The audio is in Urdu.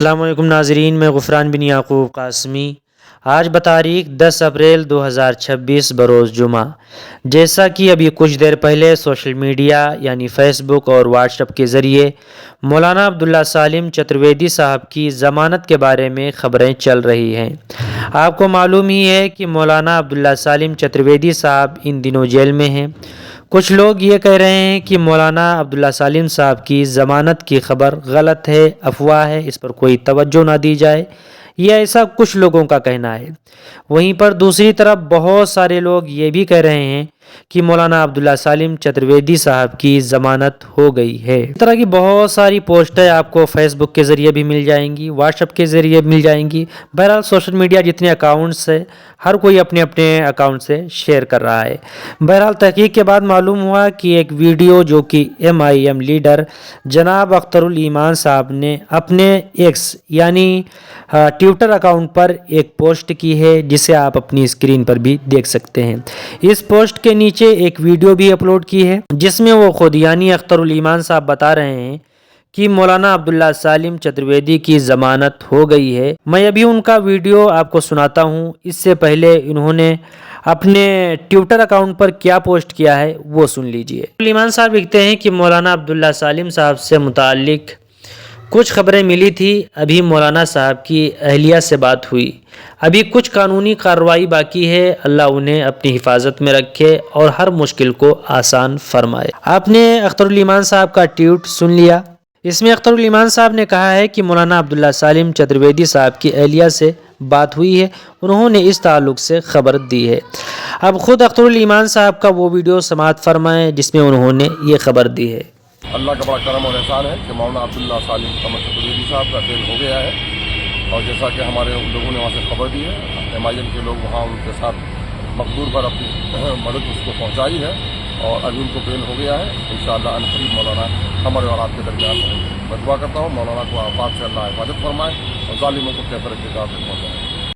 السلام علیکم ناظرین، میں غفران بن یعقوب قاسمی۔ آج بتاریخ 10 اپریل 2026 بروز جمعہ، جیسا کہ ابھی کچھ دیر پہلے سوشل میڈیا یعنی فیس بک اور واٹس ایپ کے ذریعے مولانا عبداللہ سالم چترویدی صاحب کی ضمانت کے بارے میں خبریں چل رہی ہیں۔ آپ کو معلوم ہی ہے کہ مولانا عبداللہ سالم چترویدی صاحب ان دنوں جیل میں ہیں۔ کچھ لوگ یہ کہہ رہے ہیں کہ مولانا عبداللہ سالم صاحب کی ضمانت کی خبر غلط ہے، افواہ ہے، اس پر کوئی توجہ نہ دی جائے، یہ ایسا کچھ لوگوں کا کہنا ہے۔ وہیں پر دوسری طرف بہت سارے لوگ یہ بھی کہہ رہے ہیں کہ مولانا عبداللہ سالم چترویدی صاحب کی ضمانت ہو گئی ہے۔ اس طرح کی بہت ساری پوسٹیں آپ کو فیس بک کے ذریعے بھی مل جائیں گی، واٹس ایپ کے ذریعے مل جائیں گی۔ بہرحال سوشل میڈیا جتنے اکاؤنٹس ہیں، ہر کوئی اپنے اپنے اکاؤنٹ سے شیئر کر رہا ہے۔ بہرحال تحقیق کے بعد معلوم ہوا کہ ایک ویڈیو جو کہ MIM لیڈر جناب اختر الایمان صاحب نے اپنے ایکس یعنی ٹویٹر اکاؤنٹ پر ایک پوسٹ کی ہے، جسے آپ اپنی اسکرین پر بھی دیکھ سکتے ہیں۔ اس پوسٹ کے نیچے ایک ویڈیو بھی اپلوڈ کی ہے، جس میں وہ خود یعنی اختر الایمان صاحب بتا رہے ہیں کہ مولانا عبداللہ سالم چترویدی کی ضمانت ہو گئی ہے۔ میں ابھی ان کا ویڈیو آپ کو سناتا ہوں۔ اس سے پہلے انہوں نے اپنے ٹویٹر اکاؤنٹ پر کیا پوسٹ کیا ہے وہ سن لیجئے۔ الایمان صاحب لکھتے ہیں کہ مولانا عبداللہ سالم صاحب سے متعلق کچھ خبریں ملی تھی، ابھی مولانا صاحب کی اہلیہ سے بات ہوئی، ابھی کچھ قانونی کارروائی باقی ہے، اللہ انہیں اپنی حفاظت میں رکھے اور ہر مشکل کو آسان فرمائے۔ آپ نے اختر الایمان صاحب کا ٹویٹ سن لیا۔ اس میں اختر الایمان صاحب نے کہا ہے کہ مولانا عبداللہ سالم چترویدی صاحب کی اہلیہ سے بات ہوئی ہے، انہوں نے اس تعلق سے خبر دی ہے۔ اب خود اختر الایمان صاحب کا وہ ویڈیو سماعت فرمائیں جس میں انہوں نے یہ خبر دی ہے۔ اللہ کا بڑا کرم اور احسان ہے کہ مولانا عبداللہ سالم چترویدی صاحب کا بیل ہو گیا ہے، اور جیسا کہ ہمارے لوگوں نے وہاں سے خبر دی ہے، MIM کے لوگ وہاں ان کے ساتھ مقدور پر اپنی مدد اس کو پہنچائی ہے، اور ابھی ان کو بیل ہو گیا ہے۔ انشاءاللہ عنقریب مولانا ہمارے اور آپ کے درمیان میں دعا کرتا ہوں مولانا کو آفات سے اللہ حفاظت فرمائے اور ظالموں کو کیفر کے گھاٹ سے پہنچائے۔